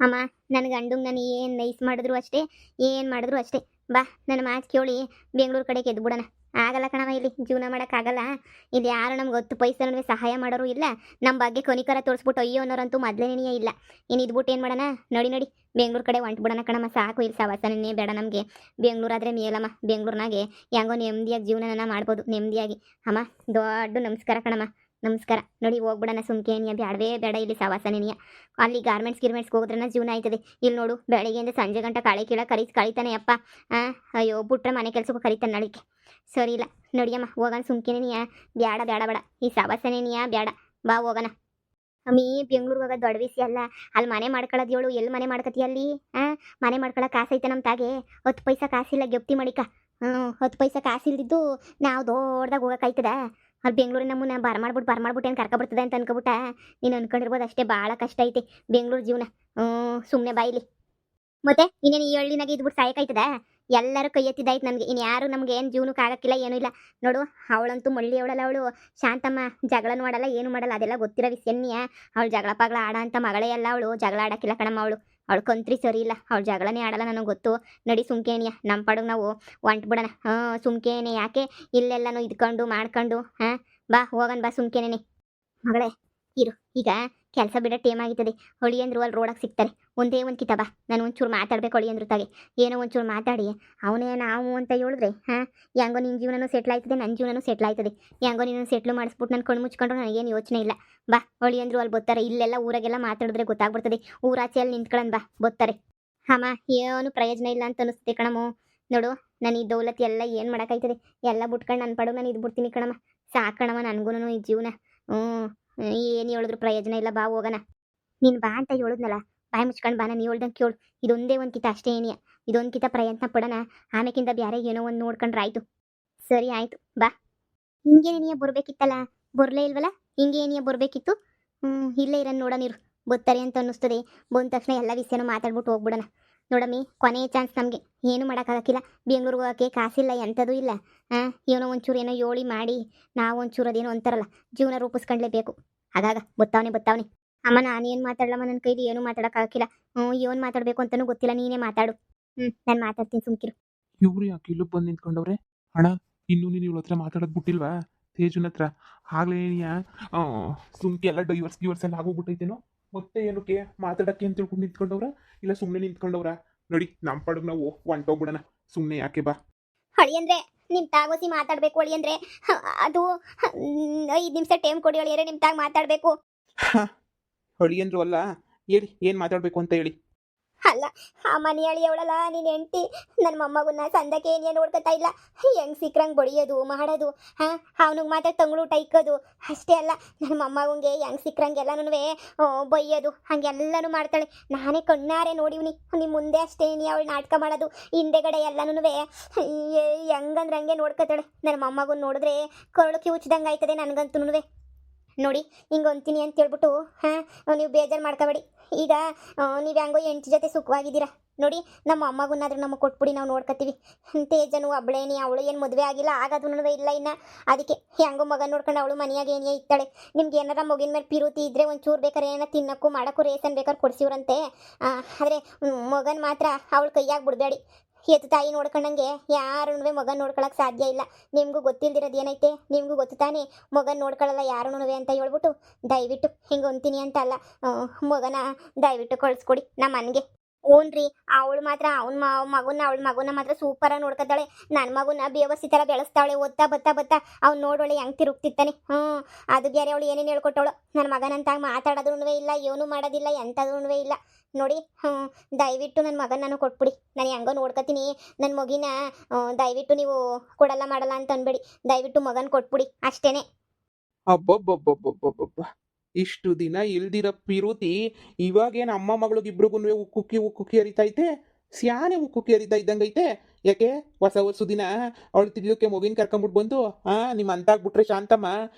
ಅಮ್ಮ ನನ್ನ ಗಂಡಂಗೆ ನಾನು ಏನು ನೈಸ್ ಮಾಡಿದ್ರು ಅಷ್ಟೇ, ಏನು ಮಾಡಿದ್ರು ಅಷ್ಟೇ. ಬಾ ನನ್ನ ಮಾತು ಕೇಳಿ ಬೆಂಗಳೂರು ಕಡೆಗೆ ಎದ್ಬಿಡೋಣ. ಆಗಲ್ಲ ಕಣವ, ಇಲ್ಲಿ ಜೀವನ ಮಾಡೋಕ್ಕಾಗಲ್ಲ. ಇಲ್ಲಿ ಯಾರು ನಮ್ಗೆ 10 ಪೈಸೆ ನಡುವೆ ಸಹಾಯ ಮಾಡೋರು ಇಲ್ಲ. ನಮ್ಮ ಬಗ್ಗೆ ಕನಿಕರ ತೋರಿಸ್ಬಿಟ್ಟು ಅಯ್ಯೋ ಅನ್ನೋರಂತೂ ಮೊದಲೇನೇ ಇಲ್ಲ. ಇನ್ನು ಇದ್ಬಿಟ್ಟು ಏನು ಮಾಡೋಣ, ನಡಿ ನಡಿ ಬೆಂಗಳೂರು ಕಡೆ ಹೊಂಟ್ಬಿಡೋಣ ಕಣಮ್ಮ. ಸಾಕು, ಇಲ್ಲಿ ಸವಾಸನೇ ಬೇಡ ನಮಗೆ. ಬೆಂಗಳೂರಾದರೆ ಮೇಲಮ್ಮ. ಬೆಂಗಳೂರಿನಾಗೆ ಹೆಂಗೋ ನೆಮ್ಮದಿಯಾಗಿ ಜೀವನನ ಮಾಡ್ಬೋದು ನೆಮ್ಮದಿಯಾಗಿ. ಅಮ್ಮ ದೊಡ್ಡ ನಮಸ್ಕಾರ ಕಣಮ್ಮ, ನಮಸ್ಕಾರ. ನೋಡಿ ಹೋಗ್ಬಿಡೋಣ ಸುಮ್ಕೆ, ನೀ ಬ್ಯಾಡವೇ ಬೇಡ ಇಲ್ಲಿ ಸವಾಸನೇನಿಯ. ಅಲ್ಲಿ ಗಿರ್ಮೆಂಟ್ಸ್ಗೆ ಹೋದ್ರನ್ನ ಜೀವನ ಆಯ್ತದೆ. ಇಲ್ಲಿ ನೋಡು ಬೆಳಗ್ಗೆಯಿಂದ ಸಂಜೆ ಗಂಟ ಕಾಳೆ ಕೀಳ ಕಳಿತಾನೆ ಅಪ್ಪ. ಅಯ್ಯೋ ಬಿಟ್ರೆ ಮನೆ ಕೆಲ್ಸಕ್ಕೂ ಕರೀತಾನೆ ನಳಿಕೆ. ಸರಿ ಇಲ್ಲ ನಡಿಯಮ್ಮ ಹೋಗೋಣ ಸುಮ್ಕೆನೇನಿಯ. ಬ್ಯಾಡ ಬೇಡ ಬೇಡ ಈ ಸವಾಸನೇನಿಯ ಬೇಡ. ಬಾ ಹೋಗೋಣ. ಅಮ್ಮಿ ಬೆಂಗ್ಳೂರಿಗೆ ಹೋಗೋದು ದೊಡ್ಡ ವಿಷಯ ಅಲ್ಲ. ಅಲ್ಲಿ ಮನೆ ಮಾಡ್ಕೊಳ್ಳೋದು ಹೇಳು, ಎಲ್ಲಿ ಮನೆ ಮಾಡ್ಕೊತೀಯ ಅಲ್ಲಿ? ಮನೆ ಮಾಡ್ಕೊಳ್ಳೋ ಕಾಸೈತೆ ನಮ್ಮ ತಾಗೆ. 10 ಪೈಸಾ ಕಾಸಿಲ್ಲ, ಗೆಪ್ತಿ ಮಾಡಿಕ. 10 ಪೈಸಾ ಕಾಸಿಲ್ದಿದ್ದು ನಾವು ದೊಡ್ಡದಾಗ ಹೋಗೋಕ್ಕಾಯ್ತದ? ಅಲ್ಲಿ ಬೆಂಗಳೂರಿನ ನಮ್ಮನ್ನ ಬರ್ಮಾಡ್ಬಿಟ್ಟು ಏನು ಕರ್ಕೊಬಿಡ್ತದೆ ಅಂತ ಅನ್ಕೊಬಿಟ್ಟ. ನೀನು ಅನ್ಕೊಂಡಿರ್ಬೋದು ಅಷ್ಟೇ, ಭಾಳ ಕಷ್ಟ ಐತೆ ಬೆಂಗಳೂರು ಜೀವನ. ಸುಮ್ಮನೆ ಬಾಯಿಲಿ. ಮತ್ತೆ ಇನ್ನೇನು ಈ ಹಳ್ಳಿನಾಗೆ ಇದ್ಬಿಟ್ಟು ಸಾಯಕಾಯ್ತದ? ಎಲ್ಲರೂ ಕೈ ಎತ್ತಿದ್ದಾಯ್ತು ನನಗೆ. ಇನ್ನು ಯಾರು ನಮ್ಗೆ ಏನು ಜೀವನಕ್ಕೆ ಆಗಕ್ಕಿಲ್ಲ, ಏನೂ ಇಲ್ಲ. ನೋಡು ಅವಳಂತೂ ಮಳ್ಳಿ ಅವಳಲ್ಲ ಅವಳು. ಶಾಂತಮ್ಮ ಜಗಳನೂ ಆಡಲ್ಲ, ಏನು ಮಾಡಲ್ಲ, ಅದೆಲ್ಲ ಗೊತ್ತಿರೋ ವಿಷಯನ್ಯ. ಅವಳು ಜಗಳ ಪಗಳ ಆಡ ಅಂತ ಮಗಳೇ ಅಲ್ಲ ಅವಳು. ಜಗಳ ಆಡಕ್ಕಿಲ್ಲ ಕಣಮ್ಮ ಅವಳು. ಅವಳು ಕಂತ್ರಿ ಸರಿ ಇಲ್ಲ, ಅವಳು ಜಗಳನೇ ಆಡಲ್ಲ, ನನಗೆ ಗೊತ್ತು. ನಡಿ ಸುಮ್ಕೇನಿಯ, ನಮ್ಮ ಪಾಡಿಗೆ ನಾವು ಹೊಂಟ್ಬಿಡೋಣ. ಸುಮ್ಕೇನೆ ಯಾಕೆ ಇಲ್ಲೆಲ್ಲನೂ ಇದ್ಕೊಂಡು ಮಾಡ್ಕೊಂಡು. ಬಾ ಹೋಗೋಣ ಬಾ ಸುಮ್ಕೇನೆ. ಮಗಳೇ ಇರು, ಈಗ ಕೆಲಸ ಬಿಡೋ ಟೈಮ್ ಆಗಿರ್ತದೆ. ಹೊಳಿಯಂದ್ರು ಅಲ್ಲಿ ರೋಡಾಗ ಸಿಗ್ತಾರೆ. ಒಂದೇ ಒಂದು ಕಿತಾಬ, ನಾನು ಒಂಚೂರು ಮಾತಾಡ್ಬೇಕು ಹೊಳಿಯಂದ್ರು ತಾಗೆ. ಏನೋ ಒಂಚೂರು ಮಾತಾಡಿ ಅವನೇ ನಾವು ಅಂತ ಹೇಳಿದ್ರೆ ಹೆಂಗೋ ನಿನ್ನ ಜೀವನನೂ ಸೆಟ್ಲ್ ಆಯ್ತದೆ, ನನ್ನ ಜೀವನನೂ ಸೆಟ್ಲ್ ಆಯ್ತದೆ. ಹೆಂಗೋ ನೀನು ಸೆಟ್ಲು ಮಾಡಿಸ್ಬಿಟ್ಟು ನಾನು ಕಣ್ಣು ಮುಚ್ಕೊಂಡ್ರು ನನಗೇನು ಯೋಚನೆ ಇಲ್ಲ. ಬಾ ಹೊಳಿಯಂದ್ರು ಅಲ್ಲಿ ಬರ್ತಾರೆ. ಇಲ್ಲೆಲ್ಲ ಊರಾಗೆಲ್ಲ ಮಾತಾಡಿದ್ರೆ ಗೊತ್ತಾಗ್ಬಿಡ್ತದೆ. ಊರಾಚೆ ಅಲ್ಲಿ ನಿಂತ್ಕೊಳ್ಳೋಣ ಬಾ, ಬರ್ತಾರೆ. ಅಮ್ಮ ಏನು ಪ್ರಯೋಜನ ಇಲ್ಲ ಅಂತ ಅನಿಸುತ್ತೆ ಕಣಮ್ಮ. ನೋಡು ನಾನು ಈ ದೌಲತ್ ಎಲ್ಲ ಏನು ಮಾಡೋಕ್ಕಾಯ್ತದೆ? ಎಲ್ಲ ಬಿಟ್ಕೊಂಡು ನನ್ನ ಪಡು ನಾನು ಇದ್ಬಿಡ್ತೀನಿ ಕಣಮ್ಮ. ಸಾಕಣಮ್ಮ ನನಗೂ ಈ ಜೀವನ. ಏನು ಹೇಳಿದ್ರು ಪ್ರಯೋಜನ ಇಲ್ಲ. ಬಾ ಹೋಗೋಣ. ನೀನು ಬಾ ಅಂತ ಹೇಳಿದ್ನಲ್ಲ, ಬಾಯಿ ಮುಚ್ಕೊಂಡು ಬಾ. ನಾನು ಹೇಳ್ದಂಗೆ ಕೇಳು. ಇದೊಂದೇ ಒಂದು ಕಿತ ಅಷ್ಟೇ ಏನಿಯ. ಇದೊಂದು ಕಿತ ಪ್ರಯತ್ನ ಪಡೋಣ. ಆಮೇಕಿಂತ ಬೇರೆ ಏನೋ ಒಂದು ನೋಡ್ಕೊಂಡ್ರೆ ಆಯಿತು. ಸರಿ ಆಯಿತು ಬಾ. ಹಿಂಗೇನೇನಿಯ ಬರಬೇಕಿತ್ತಲ್ಲ, ಬರಲೇ ಇಲ್ವಲ್ಲ? ಹಿಂಗೇನಿಯ ಬರಬೇಕಿತ್ತು. ಇಲ್ಲೇ ಇರೋಣ ನೋಡೋಣಿರು. ಬರ್ತಾರೆ ಅಂತ ಅನ್ನಿಸ್ತದೆ. ಬಂದ ತಕ್ಷಣ ಎಲ್ಲ ವಿಷಯನೂ ಮಾತಾಡ್ಬಿಟ್ಟು ಹೋಗ್ಬಿಡೋಣ. ನೋಡಮ್ಮಿ ಕೊನೆಯ ಚಾನ್ಸ್ ನಮಗೆ. ಏನು ಮಾಡೋಕ್ಕಾಗಕ್ಕಿಲ್ಲ. ಬೆಂಗ್ಳೂರಿಗೆ ಹೋಗೋಕ್ಕೆ ಕಾಸಿಲ್ಲ, ಎಂಥದೂ ಇಲ್ಲ. ಏನೋ ಒಂಚೂರು ಏನೋ ಯೋಳಿ ಮಾಡಿ ನಾವು ಒಂಚೂರು ಅದೇನೋ ಅಂತಾರಲ್ಲ, ಜೀವನ ರೂಪಿಸ್ಕೊಂಡ್ಲೇಬೇಕು. ಆಗಾಗ ಬತ್ತಾವನೆ. ಅಮ್ಮ ನಾನೇನು ಮಾತಾಡಲಮ್ಮ, ನನ್ನ ಕೈಲಿ ಏನೂ ಮಾತಾಡೋಕ್ಕಾಗಕ್ಕಿಲ್ಲ. ಏನು ಮಾತಾಡಬೇಕು ಅಂತಲೂ ಗೊತ್ತಿಲ್ಲ, ನೀನೇ ಮಾತಾಡು. ನಾನು ಮಾತಾಡ್ತೀನಿ ಸುಮ್ಕಿರು. ಇವ್ರು ಯಾಕೆ ಇಲ್ಲೂ ಬಂದು ನಿಂತ್ಕೊಂಡವ್ರೆ? ಅಣ್ಣ ಇನ್ನೂ ನೀನು ಇವಳ ಹತ್ರ ಮಾತಾಡೋದು ಬಿಟ್ಟಿಲ್ವಾ? ತೇಜುನ ಹತ್ರ ಆಗ್ಲೇ ಏನಿಯಾ ಸುಮ್ಕೆ ಎಲ್ಲ ಡೈವರ್ಸ್ ಎಲ್ಲ ಆಗೋಗ್ಬಿಟ್ಟೈತೇನೋ. ಮತ್ತೆ ಏನಕ್ಕೆ ಮಾತಾಡಕ್ಕೆ ಅಂತ ತಿಳ್ಕೊಂಡು ನಿಂತ್ಕೊಂಡವ್ರ? ಇಲ್ಲ ಸುಮ್ಮನೆ ನಿಂತ್ಕೊಂಡವ್ರ? ನೋಡಿ ನಮ್ಮ ಪಡಗ್ ನಾವು ಹೊಂಟೋಗ್ಬಿಡೋಣ. ಸುಮ್ಮನೆ ಯಾಕೆ ಬಾ. ಹೊಳಿ ಅಂದ್ರೆ ನಿಮ್ಮ ತಾಗೋಸಿ ಮಾತಾಡಬೇಕು. ಹೊಳಿ ಅಂದ್ರೆ ಅದು 5 ನಿಮಿಷ ಟೈಮ್ ಕೊಡಿ. ಹೊಳಿ ನಿಮ್ಮ ತಾಗ ಮಾತಾಡಬೇಕು. ಹೊಳಿ ಅಂದ್ರು ಅಲ್ಲ, ಹೇಳಿ ಏನು ಮಾತಾಡಬೇಕು ಅಂತ ಹೇಳಿ. ಅಲ್ಲ ಆ ಮನೆ ಅವಳಲ್ಲ ನೀನು ಹೆಂಡ್ತಿ. ನನ್ನ ಮೊಮ್ಮಗನ್ನ ಸಂದಕ್ಕೆ ಏನೇ ನೋಡ್ಕೊತಾ ಇಲ್ಲ. ಹೆಂಗೆ ಸಿಕ್ರಂಗೆ ಬಡಿಯೋದು ಮಾಡೋದು. ಅವನಿಗೆ ಮಾತ್ರ ತಂಗ್ಳೂಟ ಇಕ್ಕೋದು ಅಷ್ಟೇ ಅಲ್ಲ, ನನ್ನ ಮೊಮ್ಮಗಂಗೆ ಹೆಂಗೆ ಸಿಕ್ರಂಗೆಲ್ಲನೂ ಬೈಯೋದು ಹಾಗೆಲ್ಲನೂ ಮಾಡ್ತಾಳೆ. ನಾನೇ ಕಣ್ಣಾರೆ ನೋಡಿವ್ನಿ. ನಿಮ್ಮ ಮುಂದೆ ಅಷ್ಟೇ ನೀ ಅವಳು ನಾಟಕ ಮಾಡೋದು, ಹಿಂದೆಗಡೆ ಎಲ್ಲನೂ ಹೆಂಗಂದ್ರೆ ಹಂಗೆ ನೋಡ್ಕೊತಾಳೆ. ನನ್ನ ಮೊಮ್ಮಗನ ನೋಡಿದ್ರೆ ಕರುಳು ಕಿವುಚ್ದಂಗೆ ಆಯ್ತದೆ ನನಗಂತೂ. ನೋಡಿ ಹಿಂಗೆ ಅಂತೀನಿ ಅಂತ ಹೇಳ್ಬಿಟ್ಟು ನೀವು ಬೇಜಾರು ಮಾಡ್ಕೋಬೇಡಿ. ಈಗ ನೀವು ಹೆಂಗೋ ಹೆಂಡ್ತಿ ಜೊತೆ ಸುಖವಾಗಿದ್ದೀರಾ ನೋಡಿ. ನಮ್ಮ ಅಮ್ಮಗನ್ನಾದ್ರೂ ನಮಗೆ ಕೊಟ್ಬಿಡಿ, ನಾವು ನೋಡ್ಕೊತೀವಿ. ತೇಜನು ಒಬ್ಬಳೇನಿ, ಅವಳು ಏನು ಮದುವೆ ಆಗಿಲ್ಲ, ಆಗೋದು ಇಲ್ಲ ಇನ್ನು. ಅದಕ್ಕೆ ಹೆಂಗೋ ಮಗ ನೋಡ್ಕೊಂಡು ಅವಳು ಮನೆಯಾಗ ಏನೇ ಇರ್ತಾಳೆ. ನಿಮ್ಗೆ ಏನಾರ ಮಗಿನ ಮೇಲೆ ಪಿರುತಿ ಇದ್ದರೆ ಒಂಚೂರು ಬೇಕಾರೆ ಏನಾರ ತಿನ್ನೋಕ್ಕೂ ಮಾಡೋಕ್ಕೂ ರೇಷನ್ ಬೇಕಾದ್ರೆ ಕೊಡಿಸಿವ್ರಂತೆ. ಆದರೆ ಮಗನ ಮಾತ್ರ ಅವಳು ಕೈಯಾಗಿ ಬಿಡಬೇಡಿ. ಎತ್ತು ತಾಯಿ ನೋಡ್ಕೊಂಡಂಗೆ ಯಾರೂ ಮಗನ ನೋಡ್ಕೊಳಕ್ಕೆ ಸಾಧ್ಯ ಇಲ್ಲ. ನಿಮಗೂ ಗೊತ್ತಿಲ್ದಿರೋದು ಏನೈತೆ? ನಿಮಗೂ ಗೊತ್ತು ತಾನೇ, ಮಗನ ನೋಡ್ಕೊಳ್ಳಲ್ಲ ಯಾರೂ ಅಂತ ಹೇಳ್ಬಿಟ್ಟು ದಯವಿಟ್ಟು ಹಿಂಗೆ ಅಂತೀನಿ ಅಂತ ಅಲ್ಲ, ಮಗನ ದಯವಿಟ್ಟು ಕಳಿಸ್ಕೊಡಿ ನಮ್ಮ ಮನೆಗೆ. ಓನ್ರಿ ಅವಳು ಮಾತ್ರ ಅವಳ ಮಗುನ ಮಾತ್ರ ಸೂಪರಾಗಿ ನೋಡ್ಕೊತಾಳೆ. ನನ್ನ ಮಗುನ ಬೇವಸಿ ಥರ ಬೆಳೆಸ್ತಾಳೆ. ಓದ್ತಾ ಬತ್ತಾ ಅವ್ನು ನೋಡೋಳೆ ಹೆಂಗೆ ತಿರುಗ್ತಿರ್ತಾನೆ. ಅದು ಬೇರೆ ಅವಳು ಏನೇನು ಹೇಳ್ಕೊಟ್ಟವಳು. ನನ್ನ ಮಗನಂತಾಗ ಮಾತಾಡೋದ್ರೂ ಇಲ್ಲ, ಏನೂ ಮಾಡೋದಿಲ್ಲ, ಎಂಥದೂ ಇಲ್ಲ ನೋಡಿ. ದಯವಿಟ್ಟು ನನ್ನ ಮಗನ ನಾನು ಕೊಟ್ಬಿಡಿ. ನಾನು ಹೆಂಗೋ ನೋಡ್ಕೊತೀನಿ ನನ್ನ ಮಗಿನ. ದಯವಿಟ್ಟು ನೀವು ಕೊಡಲ್ಲ ಮಾಡಲ್ಲ ಅಂತ ಅನ್ಬೇಡಿ. ದಯವಿಟ್ಟು ಮಗನ ಕೊಟ್ಬಿಡಿ ಅಷ್ಟೇ. ಅಬ್ಬಬ್ಬಬ್ಬಬ್ಬಬ್ಬಬ್ಬ, ಇಷ್ಟು ದಿನ ಇಲ್ದಿರೋ ಪಿರುತಿ ಇವಾಗೇನು ಅಮ್ಮ ಮಗಳಿಗಿಬ್ರಿಗೂ ಉಕ್ಕುಕ್ಕಿ ಹರಿತೈತೆ. ಸ್ಯಾನೆ ಉಕ್ಕುಕ್ಕಿ ಹರಿತಾ ಇದ್ದಂಗೈತೆ. ಯಾಕೆ ಹೊಸ ದಿನ ಅವಳು ತಿರ್ಯೋಕೆ ಮಗಿನ ಕರ್ಕೊಂಬಿಟ್ಟು ಬಂದು ನಿಮ್ಮ ಅಂತಾಗ್ಬಿಟ್ರೆ ಶಾಂತಮ್ಮ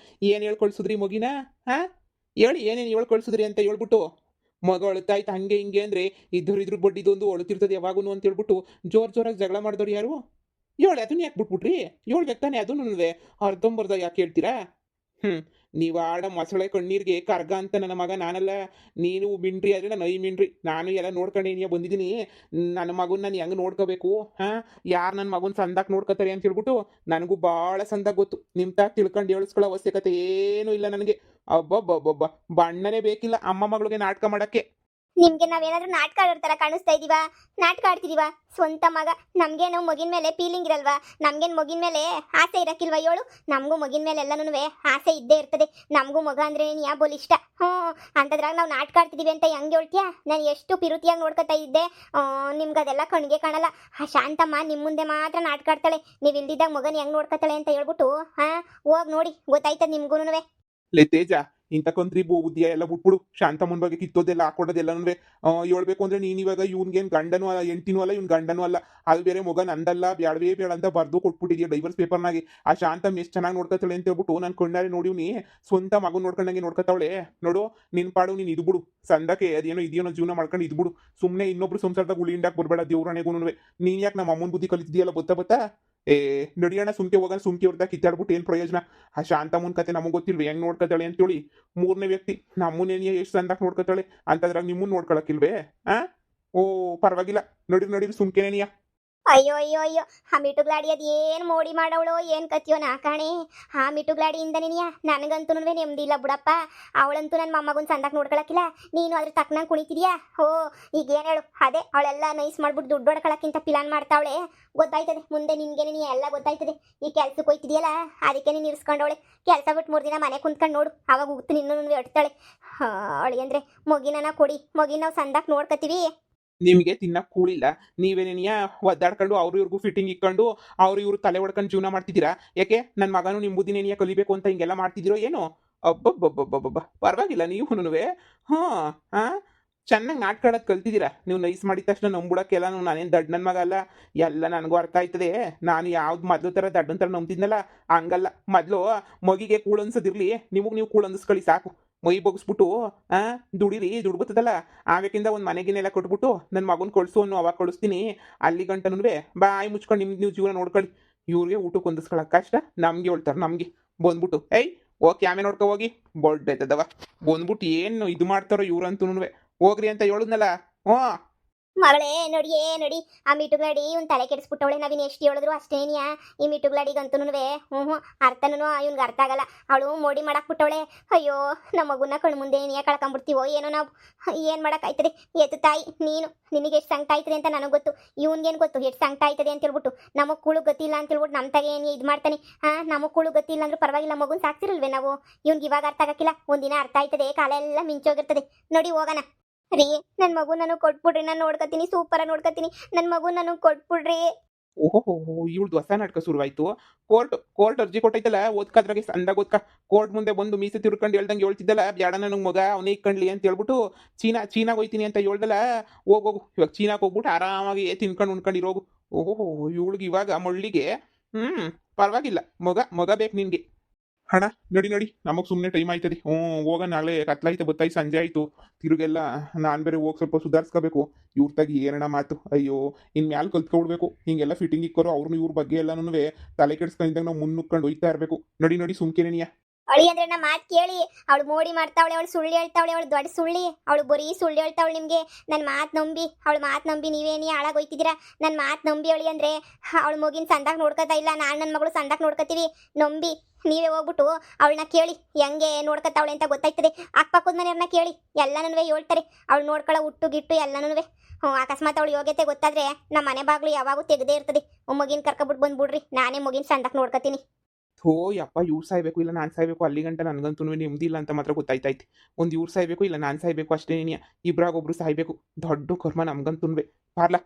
ಏನು ಹೇಳ್ಕೊಳ್ಸಿದ್ರಿ ಮಗಿನ? ಹೇಳಿ ಏನೇನು ಹೇಳ್ಕೊಳ್ಸಿದ್ರಿ ಅಂತ ಹೇಳ್ಬಿಟ್ಟು. ಮಗ ಅಳುತ್ತಾಯ್ತು ಹಂಗೆ ಹಿಂಗೆ ಅಂದರೆ ಇದ್ರ ಬಡ್ಡಿದೊಂದು ಅಳುತ್ತಿರ್ತದೆ ಯಾವಾಗೂ ಅಂತ ಹೇಳ್ಬಿಟ್ಟು ಜೋರಾಗಿ ಜಗಳ ಮಾಡಿದವ್ರು ಯಾರು? ಹೇಳಿ ಅದನ್ನ ಯಾಕೆ ಬಿಟ್ಬಿಟ್ರಿ? ಹೇಳ್ಬೇಕು ತಾನೆ ಅದನ್ನು. ಅರ್ಧಂಬರ್ಧ ಯಾಕೆ ಹೇಳ್ತೀರಾ? ನೀವು ಆಡ ಮೊಸಳೆ ಕಣ್ಣೀರಿಗೆ ಕರ್ಗ ಅಂತ ನನ್ನ ಮಗ ನಾನಲ್ಲ. ನೀನು ಮಿಂಡ್ರಿ ಆದರೆ ನಾನು ಮಿಂಡ್ರಿ. ನಾನು ಎಲ್ಲ ನೋಡ್ಕೊಂಡೇನಿಯ ಬಂದಿದ್ದೀನಿ. ನನ್ನ ಮಗನ ನಾನು ಹೆಂಗೆ ನೋಡ್ಕೋಬೇಕು, ಹಾಂ, ಯಾರು ನನ್ನ ಮಗನ ಸಂದಾಕ್ ನೋಡ್ಕೋತಾರೆ ಅಂತ ಹೇಳ್ಬಿಟ್ಟು ನನಗೂ ಭಾಳ ಸಂದಾಗ ಗೊತ್ತು. ನಿಮ್ಮ ತಾ ತಿಳ್ಕೊಂಡು ಹೇಳಿಸ್ಕೊಳ್ಳೋ ಅವಶ್ಯಕತೆ ಏನೂ ಇಲ್ಲ ನನಗೆ. ಅಬ್ಬಬ್ಬಬ್ಬಬ್ಬ, ಬಣ್ಣನೇ ಬೇಕಿಲ್ಲ ಅಮ್ಮ ಮಗಳಿಗೆ ನಾಟಕ ಮಾಡೋಕ್ಕೆ. ನಿಮ್ಗೆ ನಾವೇನಾದ್ರೂ ನಾಟಕ ಆಡ್ತಾರ ಕಾಣಿಸ್ತಾ ಇದೀವಾ? ನಾಟಕ ಆಡ್ತಿದೀವಾ? ಸ್ವಂತ ಮಗ ನಮ್ಗೇನು ಮಗಿನ ಮೇಲೆ ಫೀಲಿಂಗ್ ಇರಲ್ವಾ? ನಮ್ಗೇನು ಮಗಿನ ಮೇಲೆ ಆಸೆ ಇರಕ್ಕಿಲ್ವಾ ಹೇಳು? ನಮಗೂ ಮಗಿನ ಮೇಲೆ ಎಲ್ಲನೂ ಆಸೆ ಇದ್ದೇ ಇರ್ತದೆ. ನಮಗೂ ಮಗ ಅಂದ್ರೆ ಯಾ ಬೋಲ್ ಇಷ್ಟ. ಅಂತದ್ರಾಗ ನಾವು ನಾಟಕ ಆಡ್ತಿದೀವಿ ಅಂತ ಹೆಂಗೆ ಹೇಳ್ತೀಯಾ? ನಾನು ಎಷ್ಟು ಪಿರುತಿಯಾಗಿ ನೋಡ್ಕೊತಾ ಇದ್ದೆ. ನಿಮ್ಗೆ ಅದೆಲ್ಲ ಕಣ್ಗೆ ಕಾಣಲ್ಲ. ಆ ಶಾಂತಮ್ಮ ನಿಮ್ಮ ಮುಂದೆ ಮಾತ್ರ ನಾಟಕ ಆಡ್ತಾಳೆ. ನೀವು ಇಲ್ದಿದ್ದಾಗ ಮಗನ ಹೆಂಗೆ ನೋಡ್ಕೊತಾಳೆ ಅಂತ ಹೇಳ್ಬಿಟ್ಟು ಹೋಗಿ ನೋಡಿ, ಗೊತ್ತಾಯ್ತದ ನಿಮ್ಗೂನು. ಲೇ ತೇಜ, ಇಂಥ ಕಂತ್ರಿ ಬುದ್ಧಿಯ ಎಲ್ಲ ಬಿಟ್ಬಿಡು. ಶಾಂತಮ್ಮನ ಬಗ್ಗೆ ಕಿತ್ತೋದೆಲ್ಲ ಹಾಕೊಡೋದೆಲ್ಲನೂ ಹೇಳ್ಬೇಕು ಅಂದ್ರೆ ನೀನು ಇವಾಗ ಇವ್ನಿಗೇನು ಗಂಡನೂ ಅಲ್ಲ, ಹೆಂಡ್ತಿನೂ ಅಲ್ಲ, ಇವ್ನು ಗಂಡನೂ ಅಲ್ಲ. ಅದು ಬೇರೆ ಮಗ ನಂದಲ್ಲ, ಬ್ಯಾಡವೇ ಬೇಡ ಅಂತ ಬರ್ದು ಕೊಟ್ಬಿಟ್ಟಿದ್ಯಾ ಡೈವರ್ಸ್ ಪೇಪರ್ನಾಗಿ. ಆ ಶಾಂತಮ್ಮ ಎಷ್ಟು ಚೆನ್ನಾಗಿ ನೋಡ್ಕೊತಾಳೆ ಅಂತ ಹೇಳ್ಬಿಟ್ಟು ನಾನು ಕಣ್ಣಾರೆ ನೋಡಿವ್ನಿ. ಸ್ವಂತ ಮಗನ ನೋಡ್ಕೊಂಡಂಗೆ ನೋಡ್ಕೊತಾವಳೆ ನೋಡು. ನಿನ್ ಪಾಡು ನೀನು ಇದು ಬಿಡು, ಸಂದಕ್ಕೆ ಅದೇನೋ ಇದೆಯೋ ಜೀವನ ಮಾಡ್ಕೊಂಡು ಇದು ಬಿಡು. ಸುಮ್ಮನೆ ಇನ್ನೊಬ್ರು ಸಂಸಾರದಾಗ ಉಳಿಯಿಂಡಾಕ್ ಬರ್ಬೇಡ ದೇವ್ರಣೆಗೂ. ನೀನು ಯಾಕೆ ನಮ್ಮ ಅಮ್ಮನ ಬುದ್ಧಿ ಕಲಿತಿದೆಯಲ್ಲ ಬತ್ತಾ? ನಡಿಯೋಣ, ಸುಮ್ಕೆ ಹೋಗೋಣ. ಸುಮ್ಕೆ ಹೊರದಾಗ ಕಿತ್ತಾಡ್ಬಿಟ್ಟು ಏನು ಪ್ರಯೋಜನ? ಆ ಶಾಂತಮ್ಮನ ಕತೆ ನಮಗೆ ಗೊತ್ತಿಲ್ವಿ ಹೆಂಗ್ ನೋಡ್ಕೊತಾಳೆ ಅಂತೇಳಿ. ಮೂರನೇ ವ್ಯಕ್ತಿ ನಮ್ಮನ್ನೇನಿಯ ಎಷ್ಟು ಸಂದಾಕ್ ನೋಡ್ಕೊತಾಳೆ ಅಂತದ್ರಾಗ ನಿಮ್ಮನ್ನ ನೋಡ್ಕೊಳಕ್ಕಿಲ್ವೇ? ಓ ಪರವಾಗಿಲ್ಲ, ನಡೀರಿ ಸುಮ್ಕೆನೇನಿಯ. ಅಯ್ಯೋ ಅಯ್ಯೋ ಅಯ್ಯೋ, ಆ ಮಿಟುಗ್ಲಾಡಿ ಅದು ಏನು ಮೋಡಿ ಮಾಡವಳು, ಏನು ಕತ್ತಿಯೋ ನಾ ಕಾಣೆ. ಆ ಮಿಟುಗ್ಲಾಡಿಯಿಂದ ನೀನಿಯ ನನಗಂತೂ ನೆಮ್ಮದಿ ಇಲ್ಲ ಬಿಡಪ್ಪ. ಅವಳಂತೂ ನನ್ನ ಮೊಮ್ಮಗನ ಸಂದಾಕ್ ನೋಡ್ಕೊಳಕ್ಕಿಲ್ಲ, ನೀನು ಅದ್ರ ತಕ್ಕನಂಗೆ ಕುಣಿತಿದ್ಯಾ. ಈಗ ಏನು ಹೇಳು? ಅದೇ ಅವಳೆಲ್ಲ ನೈಸ್ ಮಾಡ್ಬಿಟ್ಟು ದುಡ್ಡು ಹೊಡ್ಕೊಳಕ್ಕಿಂತ ಪ್ಲಾನ್ ಮಾಡ್ತಾವಳೆ. ಗೊತ್ತಾಯ್ತದೆ ಮುಂದೆ ನಿನ್ಗೆ, ನೀ ಎಲ್ಲ ಗೊತ್ತಾಯ್ತದೆ. ಈ ಕೆಲ್ಸಕ್ಕೆ ಹೋಯ್ತಿದ್ಯಲ್ಲ ಅದಕ್ಕೆ ನೀನು ಇರಿಸ್ಕೊಂಡವಳೆ. ಕೆಲಸ ಬಿಟ್ಟು 3 ದಿನ ಮನೆ ಕುಂತ್ಕೊಂಡು ನೋಡು, ಅವಾಗ ಹೋಗ್ತು ನಿನ್ನೂ ಎಡ್ತಾಳೆ. ಅವಳಿ ಅಂದರೆ ಮೊಗಿನ ಕೊಡಿ, ಮೊಗಿನ ನಾವು ಸಂದಾಕ್ ನೋಡ್ಕೊತೀವಿ. ನಿಮಗೆ ತಿನ್ನಕ್ ಕೂಳಿಲ್ಲ, ನೀವೇನೇನಿಯ ಒದ್ದಾಡ್ಕೊಂಡು ಅವ್ರು ಇವ್ರಿಗೂ ಫಿಟ್ಟಿಂಗ್ ಇಕ್ಕೊಂಡು ಅವ್ರು ಇವ್ರು ತಲೆ ಹೊಡ್ಕೊಂಡು ಜೀವನ ಮಾಡ್ತಿದ್ದೀರಾ? ಯಾಕೆ ನನ್ನ ಮಗನು ನಿಮ್ಮ ಬುದ್ಧಿನೇನಿಯ ಕಲಿಬೇಕು ಅಂತ ಹಿಂಗೆಲ್ಲ ಮಾಡ್ತಿದ್ದೀರೋ ಏನೋ? ಅಬ್ಬಬ್ಬಬ್ಬಬ್ಬಬ್ಬ, ಪರವಾಗಿಲ್ಲ ನೀವುನುವೆ. ಹಾಂ, ಚೆನ್ನಾಗಿ ನಾಟಕ ಆಡೋದು ಕಲ್ತಿದ್ದೀರಾ ನೀವು. ನೈಸ್ ಮಾಡಿದ ತಕ್ಷಣ ನಂಬಿಡೋಕ್ಕೆಲ್ಲ ನಾನೇನು ದಡ್ಡ ನನ್ನ ಮಗ ಅಲ್ಲ. ಎಲ್ಲ ನನಗೂ ಅರ್ಥ ಆಯ್ತದೆ. ನಾನು ಯಾವ್ದು ಮೊದಲು ಥರ ದಡ್ಡನ ಥರ ನಂಬ್ತಿದ್ನಲ್ಲ ಹಂಗಲ್ಲ. ಮೊದಲು ಮಗಿಗೆ ಕೂಳು ಅನ್ಸೋದಿರಲಿ, ನೀವು ಕೂಳು ಅನ್ನಿಸ್ಕೊಳ್ಳಿ ಸಾಕು. ಮೈ ಬಗ್ಸ್ಬಿಟ್ಟು ದುಡಿರಿ, ದುಡ್ಡು ಬರ್ತದಲ್ಲ. ಆಮೇಕಿಂದ ಒಂದು ಮನೆಗಿನೆಲ್ಲ ಕೊಟ್ಬಿಟ್ಟು ನನ್ನ ಮಗನ ಕಳಿಸು ಅನ್ನೋ ಅವಾಗ ಕಳಿಸ್ತೀನಿ. ಅಲ್ಲಿ ಗಂಟನೂ ಬಾಯಿ ಮುಚ್ಕೊಂಡು ನೀವು ಜೀವನ ನೋಡ್ಕೊಳ್ಳಿ. ಇವ್ರಿಗೆ ಊಟಕ್ಕೆ ಹೊಂದಿಸ್ಕೊಳಕ್ಕೆ ಕಷ್ಟ, ನಮಗೆ ಹೇಳ್ತಾರೆ. ನಮಗೆ ಬಂದ್ಬಿಟ್ಟು ಓಕೆ ಆಮೇಲೆ ನೋಡ್ಕೊ ಹೋಗಿ ಬೊಡ್ಡೈತದವ ಬಂದ್ಬಿಟ್ಟು ಏನು ಇದು ಮಾಡ್ತಾರೋ ಇವ್ರಂತೂ ಹೋಗ್ರಿ ಅಂತ ಹೇಳಿದ್ನಲ್ಲ. ಮಗಳೇ ನೋಡಿಯೇ ನೋಡಿ, ಆ ಮಿಟುಗ್ಲಾಡಿ ಇವ್ನು ತಲೆ ಕೆಡಿಸ್ಬಿಟ್ಟವಳೆ. ನಾವಿನ್ ಎಷ್ಟು ಹೇಳಿದ್ರು ಅಷ್ಟೇನಿಯಾ ಈ ಮಿಟುಗ್ಲಾಡಿಗಂತೂ ಅರ್ಥನೂ ಇವ್ನಿಗೆ ಅರ್ಥ ಆಗಲ್ಲ. ಅವಳು ಮೋಡಿ ಮಾಡಕ್ ಬಿಟ್ಟವಳೆ. ಅಯ್ಯೋ ನಮ್ಮ ಮಗುನ ಕಣ್ಣು ಮುಂದೆ ಏನಿಯಾ ಕಳ್ಕೊಂಬಿಡ್ತೀವೋ ಏನೋ ನಾವು. ಏನು ಮಾಡೋಕ್ಕಾಯ್ತದೆ? ಎತ್ತು ತಾಯಿ ನೀನು, ನಿನಗೆ ಎಷ್ಟು ಸಂಕಟ ಆಯ್ತದೆ ಅಂತ ನನಗೆ ಗೊತ್ತು. ಇವ್ನಿಗೇನು ಗೊತ್ತು ಎಷ್ಟು ಸಂಕಟ ಆಯ್ತದೆ ಅಂತ ಹೇಳ್ಬಿಟ್ಟು. ನಮಗೆ ಕೂಳು ಗೊತ್ತಿಲ್ಲ ಅಂತ ಹೇಳ್ಬಿಟ್ಟು ನಮ್ಮ ತಾಗೆ ಏನು ಇದು ಮಾಡ್ತಾನೆ. ನಮಗೆ ಕೂಳು ಗೊತ್ತಿಲ್ಲ ಅಂದ್ರೂ ಪರವಾಗಿಲ್ಲ, ಮಗುನ ಸಾಕ್ತಿರಲ್ವೇ ನಾವು? ಇವ್ನಿಗೆ ಇವಾಗ ಅರ್ಥ ಆಗಕ್ಕಿಲ್ಲ, ಒಂದಿನ ಅರ್ಥ ಆಯ್ತದೆ, ಕಾಲ ಎಲ್ಲ ಮಿಂಚೋಗಿರ್ತದೆ. ನೋಡಿ ಹೋಗೋಣ ರೀ. ನನ್ನ ಮಗು ನನಗೆ ಕೊಟ್ಬಿಡ್ರಿ, ನಾನು ನೋಡ್ಕೊತೀನಿ, ಸೂಪರಾಗಿ ನೋಡ್ಕೊತೀನಿ. ನನ್ನ ಮಗು ನನಗೆ ಕೊಟ್ಬಿಡ್ರಿ. ಓಹೋ, ಇವಳ್ದು ಹೊಸ ನಾಟಕ ಶುರುವಾಯ್ತು. ಕೋರ್ಟ್ ಅರ್ಜಿ ಕೊಟ್ಟೈತಲ್ಲ, ಓದ್ಕದ್ರಾಗೆ ಸಂದಾಗ ಓದ್ಕ. ಕೋರ್ಟ್ ಮುಂದೆ ಬಂದು ಮೀಸೆ ತಿರ್ಕೊಂಡು ಹೇಳ್ದಂಗೆ ಹೇಳ್ತಿದ್ದಲ್ಲ, ಬ್ಯಾಡ ನನಗೆ ಮಗ ಅವನೇ ಇಕ್ಕೊಂಡ್ಲಿ ಅಂತ ಹೇಳ್ಬಿಟ್ಟು ಚೀನಾಗ ಹೋಯ್ತೀನಿ ಅಂತ ಹೇಳ್ದಲ್ಲ. ಹೋಗು ಇವಾಗ ಚೀನಾಗ ಹೋಗ್ಬಿಟ್ಟು ಆರಾಮಾಗಿ ತಿನ್ಕೊಂಡು ಉಣ್ಕೊಂಡಿರೋಗು. ಓಹೋ, ಇವಳಿಗೆ ಇವಾಗ ಮಳ್ಳಿಗೆ ಪರವಾಗಿಲ್ಲ, ಮಗ ಬೇಕು ನಿನ್ಗೆ. ಹಣ ನಡಿ, ನಮಗೆ ಸುಮ್ಮನೆ ಟೈಮ್ ಆಯ್ತದೆ. ಹೋಗ, ನಾಳೆ ಕತ್ಲಾಯ್ತು ಬತ್ತಾಯ್ತು, ಸಂಜೆ ಆಯಿತು. ತಿರುಗೆಲ್ಲ ನಾನು ಬೇರೆ ಹೋಗಿ ಸ್ವಲ್ಪ ಸುಧಾರಿಸ್ಕೋಬೇಕು. ಇವ್ರ ತಾಗಿ ಏನಣ್ಣ ಮಾತು. ಅಯ್ಯೋ, ಇನ್ಮ್ಯಾಲೆ ಕಲ್ತ್ಕೊಬಿಡ್ಬೇಕು. ಹಿಂಗೆಲ್ಲ ಫಿಟ್ಟಿಂಗ್ ಇಕ್ಕೋರು ಅವ್ರನ್ನ ಇವ್ರ ಬಗ್ಗೆ ಎಲ್ಲನೂ ತಲೆ ಕೆಡಿಸ್ಕೊಂಡಿದ್ದಾಗ ನಾವು ಮುನ್ನುಕ್ಕೊಂಡು ಹೋಯ್ತಾ ಇರಬೇಕು. ನಡಿ ಸುಮ್ಕೆನೇನಿಯ. ಅವಳಿ ಅಂದ್ರೆ ನಮ್ಮ ಮಾತು ಕೇಳಿ. ಅವಳು ಮೋಡಿ ಮಾಡ್ತಾವಳೆ, ಅವಳು ಸುಳ್ಳು ಹೇಳ್ತಾವಳೆ, ಅವಳು ದೊಡ್ಡ ಸುಳ್ಳಿ. ಅವಳು ಬರೀ ಸುಳ್ಳು ಹೇಳ್ತಾವಳು ನಿಮಗೆ. ನನ್ನ ಮಾತು ನಂಬಿ, ಅವಳು ಮಾತು ನಂಬಿ ನೀವೇನಿ ಹಾಳಾಗೋಯ್ತಿದ್ದೀರಾ. ನನ್ನ ಮಾತು ನಂಬಿ ಅವಳಿ ಅಂದರೆ ಅವಳು ಮಗಿನ ಸಂದಾಕ್ ನೋಡ್ಕೊತಾ ಇಲ್ಲ, ನಾನು ನನ್ನ ಮಗಳು ಸಂದಾಕ್ ನೋಡ್ಕೊತೀವಿ. ನಂಬಿ ನೀವೇ ಹೋಗ್ಬಿಟ್ಟು ಅವಳನ್ನ ಕೇಳಿ ಹೆಂಗೆ ನೋಡ್ಕೊತಾವಳೆ ಅಂತ ಗೊತ್ತಾಯ್ತದೆ. ಅಕ್ಕಪಕ್ಕದ ಮನೆಯವ್ರನ್ನ ಕೇಳಿ, ಎಲ್ಲನೂ ಹೇಳ್ತಾರೆ. ಅವಳು ನೋಡ್ಕೊಳ್ಳೋ ಹುಟ್ಟು ಗಿಟ್ಟು ಎಲ್ಲನೂ. ಅಕಸ್ಮಾತ್ ಅವಳು ಯೋಗ್ಯತೆ ಗೊತ್ತಾದ್ರೆ ನಮ್ಮ ಮನೆ ಬಾಗ್ಲು ಯಾವಾಗೂ ತೆಗೆದೇ ಇರ್ತದೆ. ಮಗಿನ ಕರ್ಕೊಬಿಟ್ಟು ಬಂದ್ಬಿಡ್ರಿ, ನಾನೇ ಮಗಿನ ಸಂದಾಕ್ ನೋಡ್ಕೊತೀನಿ. ಯಪ್ಪ, ಇವ್ರು ಸಾಯ್ಬೇಕು ಇಲ್ಲ ನಾನು ಸಾಯ್ಬೇಕು, ಅಲ್ಲಿ ಗಂಟ ನನಗಂತೂ ನೆಮ್ಮದಿ ಇಲ್ಲ ಅಂತ ಮಾತ್ರ ಗೊತ್ತಾಯ್ತೈತಿ. ಒಂದು ಇವ್ರು ಸಾಯ್ಬೇಕು ಇಲ್ಲ ನಾನು ಸಾಯ್ಬೇಕು ಅಷ್ಟೇನೇನಿಯ. ಇಬ್ರಾಗೊಬ್ರು ಸಾಯ್ಬೇಕು. ದೊಡ್ಡ ಕರ್ಮ ನಮ್ಗಂತೂ ಪಾರ್ಲ.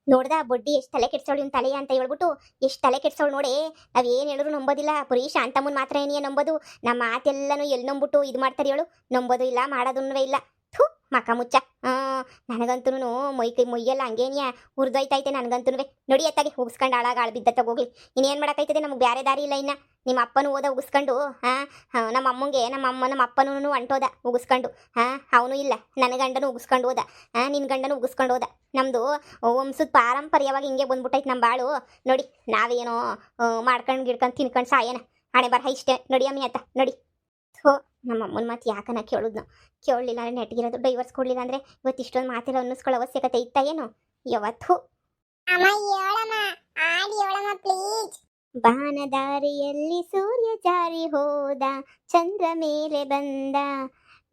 ನೋಡ್ದ ಬಡ್ಡಿ ಎಷ್ಟು ತಲೆ ಕೆಡ್ಸೋಳು ಇವ್ನ ತಲೆಯ ಅಂತ ಹೇಳ್ಬಿಟ್ಟು. ಎಷ್ಟು ತಲೆ ಕೆಡ್ಸೋಳು ನೋಡಿ. ನಾವ್ ಏನು ಹೇಳಿದ್ರು ನಂಬೋದಿಲ್ಲ. ಬರೀ ಶಾಂತಮ್ಮನ ಮಾತ್ರ ಏನಿಯ ನಂಬೋದು. ನಮ್ಮ ಮಾತೆಲ್ಲನೂ ಎಲ್ಲಿ ನಂಬಿಟ್ಟು ಇದು ಮಾಡ್ತಾರೆ ಹೇಳು? ನಂಬೋದು ಇಲ್ಲ, ಮಾಡೋದನ್ನೂ ಇಲ್ಲ. ಮಕ ಮುಚ್ಚ. ನನಗಂತೂ ಮೊಯ್ಯೆಲ್ಲ ಹಂಗೇನಿಯ ಹುರಿದೋಯ್ತೈತೆ ನನಗಂತೂ. ನೋಡಿ ಎತ್ತಾಗಿ ಉಗಿಸ್ಕೊಂಡು ಆಳ್ ಬಿದ್ದ ತಗೋಗ್ಲಿ. ಇನ್ನೇನು ಮಾಡೋಕ್ಕೈತದೆ? ನಮಗೆ ಬೇರೆ ದಾರಿ ಇಲ್ಲ. ಇನ್ನು ನಿಮ್ಮ ಅಪ್ಪನೂ ಓದ ಉಗಿಸ್ಕೊಂಡು ನಮ್ಮ ಅಮ್ಮಂಗೆ ನಮ್ಮ ಅಪ್ಪನೂ ಅಂಟೋದ ಉಗಿಸ್ಕೊಂಡು. ಅವನು ಇಲ್ಲ, ನನ್ನ ಗಂಡನೂ ಉಗಿಸ್ಕೊಂಡು ಹೋದ. ನಿನ್ನ ಗಂಡನೂ ಉಗಿಸ್ಕೊಂಡು ಹೋದ. ನಮ್ಮದು ವಂಶದ ಪಾರಂಪರ್ಯವಾಗಿ ಹಿಂಗೆ ಬಂದ್ಬಿಟ್ಟೈತೆ ನಮ್ಮ ಬಾಳು. ನೋಡಿ ನಾವೇನೋ ಮಾಡ್ಕೊಂಡು ಗಿಡ್ಕೊಂಡು ತಿನ್ಕೊಂಡು ಸಾಯನ. ಹಣೆ ಬರಹ ಇಷ್ಟೇ. ನೋಡಿ ಅಮ್ಮಿ ಆತ ನೋಡಿ. ಥೋ ನಮ್ಮ ಅಮ್ಮನ ಮಾತು ಯಾಕನ ಕೇಳಿದ್ನು ಕೇಳಲಿಲ್ಲ ಅಂದ್ರೆ ನೆಟ್ಗಿರೋದು ಡೈವರ್ಸ್ ಕೊಡಲಿಲ್ಲ ಅಂದರೆ ಇವತ್ತು ಇಷ್ಟೊಂದು ಮಾತೆಲ್ಲ ಅನ್ನಿಸ್ಕೊಳ್ಳೋ ಅವಶ್ಯಕತೆ ಇತ್ತ ಏನು ಯಾವತ್ತು ಅಮ್ಮ ಹೇಳಮ್ಮ ಆಡಿ ಹೇಳಮ್ಮ ಪ್ಲೀಸ್. ಬಾನದಾರಿಯಲ್ಲಿ ಸೂರ್ಯ ಜಾರಿ ಹೋದ ಚಂದ್ರ ಮೇಲೆ ಬಂದ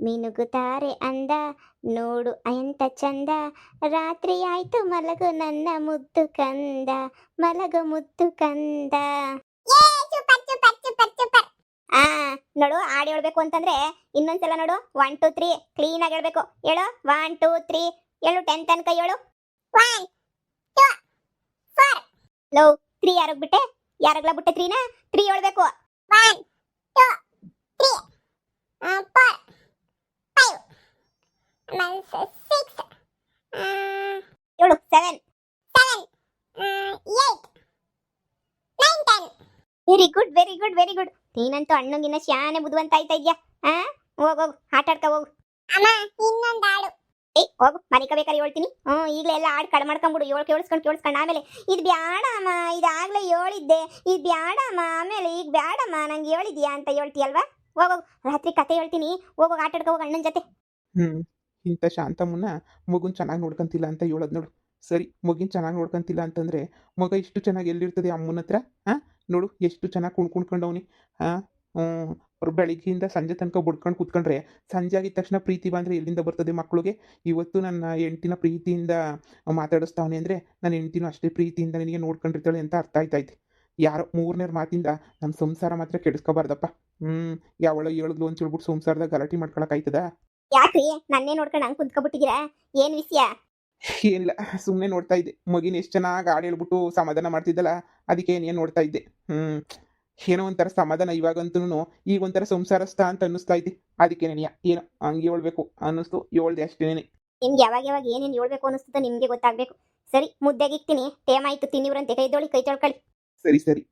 ಮಿನುಗುತ್ತಾರೆ ಅಂದ ನೋಡು ಎಂತ ಚಂದ ರಾತ್ರಿ ಆಯ್ತು ಮಲಗು ನನ್ನ ಮುದ್ದು ಕಂದ ಮಲಗು ಮುದ್ದು ಕಂದ ಏ ಸೂಪರ್ ಸೂಪರ್ ಸೂಪರ್ ಸೂಪರ್. ಆ ನೋಡು ಹಾಡು ಹೇಳ್ಬೇಕು ಅಂತಂದ್ರೆ ಇನ್ನೊಂದ್ಸಲ ನೋಡು 1 2 3 ಕ್ಲೀನ್ ಆಗಿ ಹೇಳ್ಬೇಕು ಹೇಳು 1 2 3 ಹೇಳು 10 ತನಕ ಹೇಳು 1 2 4 ಲೋ 3 ಯಾರಗ್ ಬಿಟ್ಟೆ ಯಾರಗ್ಲ ಬಿಟ್ಟೆ 3ನ 3 ಹೇಳ್ಬೇಕು 1 2 3 4 5 6 ಹೇಳು 7 7 8 9 10. Very good very good very good ನೀನಂತೂ ಅಣ್ಣಂಗಿನ್ನ ಶಾನೆ ಬುದ್ಧಿವಂತ ಆಯ್ತಾ ಇದ್ಯಾ ಆ ಹೋಗು ಆಟ ಆಡ್ಕ ಹೋಗು ಅಮ್ಮ ಇನ್ನೊಂದು ಹಾಡು. ಏಯ್ ಹೋಗು ಮನಿಕಬೇಕಾರೆ ಹೇಳ್ತೀನಿ ಈಗಲೇ ಎಲ್ಲ ಹಾಡು ಕಡೆ ಮಾಡ್ಕೊಂಬಿಡು ಕೇಳಿಸ್ಕೊಂಡು ಆಮೇಲೆ ಇದು ಬ್ಯಾಡಮ್ಮ ಇದಾಗಲೇ ಹೇಳಿದ್ದೆ ಇದು ಬ್ಯಾಡಮ್ಮ ಆಮೇಲೆ ಈಗ ಬ್ಯಾಡಮ್ಮ ನಂಗೆ ಹೇಳಿದ್ಯಾ ಅಂತ ಹೇಳ್ತೀಯಲ್ವಾ ಹೋಗೋಗು ರಾತ್ರಿ ಕತೆ ಹೇಳ್ತೀನಿ ಹೋಗೋಗ ಆಟ ಆಡ್ಕ ಹೋಗು ಅಣ್ಣನ ಜೊತೆ ಇಂಥ ಶಾಂತಮ್ಮನ್ನ ಮಗುನ್ ಚೆನ್ನಾಗಿ ನೋಡ್ಕೊಂತಿಲ್ಲ ಅಂತ ಹೇಳೋದು ನೋಡು. ಸರಿ ಮಗಿನ ಚೆನ್ನಾಗಿ ನೋಡ್ಕೊಂತಿಲ್ಲ ಅಂತಂದರೆ ಮಗ ಇಷ್ಟು ಚೆನ್ನಾಗಿ ಎಲ್ಲಿರ್ತದೆ ಅಮ್ಮನ ಹತ್ರ ಹಾಂ ನೋಡು ಎಷ್ಟು ಚೆನ್ನಾಗಿ ಕುಣ್ಕೊಂಡವನಿ ಹಾಂ ಅವ್ರು ಬೆಳಿಗ್ಗೆಯಿಂದ ಸಂಜೆ ತನಕ ಬಡ್ಕೊಂಡು ಕೂತ್ಕೊಂಡ್ರೆ ಸಂಜೆ ಆಗಿದ ತಕ್ಷಣ ಪ್ರೀತಿ ಬಂದರೆ ಎಲ್ಲಿಂದ ಬರ್ತದೆ ಮಕ್ಕಳಿಗೆ. ಇವತ್ತು ನನ್ನ ಹೆಂಡ್ತಿನ ಪ್ರೀತಿಯಿಂದ ಮಾತಾಡಿಸ್ತಾವನೆ ಅಂದರೆ ನನ್ನ ಹೆಂಡ್ತಿನೂ ಅಷ್ಟೇ ಪ್ರೀತಿಯಿಂದ ನಿನಗೆ ನೋಡ್ಕೊಂಡಿರ್ತಾಳೆ ಅಂತ ಅರ್ಥ ಆಯ್ತಾಯ್ತು. ಯಾರೋ ಮೂರನೇರ ಮಾತಿಂದ ನಮ್ಮ ಸಂಸಾರ ಮಾತ್ರ ಕೆಡಿಸ್ಕೋಬಾರ್ದಪ್ಪ. ಯಾವಳ ಹೇಳಿದ್ಲು ಅಂತ ಹೇಳ್ಬಿಟ್ಟು ಸಂಸಾರದಾಗ ಗಲಾಟೆ ಮಾಡ್ಕೊಳಕ್ಕಾಯ್ತದ? ಯಾಕ್ರಿ ನನ್ನೇ ನೋಡ್ಕೊಂಡು ಹಂಗೆ ಕುಂತ್ಕೊಬಿಟ್ಟಿದ್ದೀರಾ ಏನು ವಿಷಯ ಏನಿಲ್ಲ ಸುಮ್ಮನೆ ನೋಡ್ತಾ ಇದ್ದೆ ಮಗಿನ ಎಷ್ಟು ಚೆನ್ನಾಗಿ ಹಾಡು ಹೇಳ್ಬಿಟ್ಟು ಸಮಾಧಾನ ಮಾಡ್ತಿದ್ದಲ್ಲ ಅದಕ್ಕೆ ಏನೇನು ನೋಡ್ತಾ ಇದ್ದೆ. ಏನೋ ಒಂಥರ ಸಮಾಧಾನ ಇವಾಗಂತೂ ಈಗ ಒಂಥರ ಸಂಸಾರಸ್ಥ ಅಂತ ಅನ್ನಿಸ್ತಾ ಇದ್ದೆ. ಅದಕ್ಕೆ ನೆನೆಯ ಏನೋ ಹಂಗೆ ಹೇಳ್ಬೇಕು ಅನ್ನಿಸ್ತು ಹೇಳ್ದೆ ಅಷ್ಟೇನೆ. ನಿಮ್ಗೆ ಯಾವಾಗ ಯಾವಾಗ ಏನೇನು ಹೇಳ್ಬೇಕು ಅನ್ನಿಸ್ತದೋ ನಿಮಗೆ ಗೊತ್ತಾಗಬೇಕು. ಸರಿ ಮುದ್ದೆಗೆ ಇಕ್ತೀನಿ ಟೇಮ್ ಆಯ್ತು ತಿನ್ನಿವ್ರಂತೆ ಕೈ ತೊಳ್ಕೊಳ್ಳಿ. ಸರಿ ಸರಿ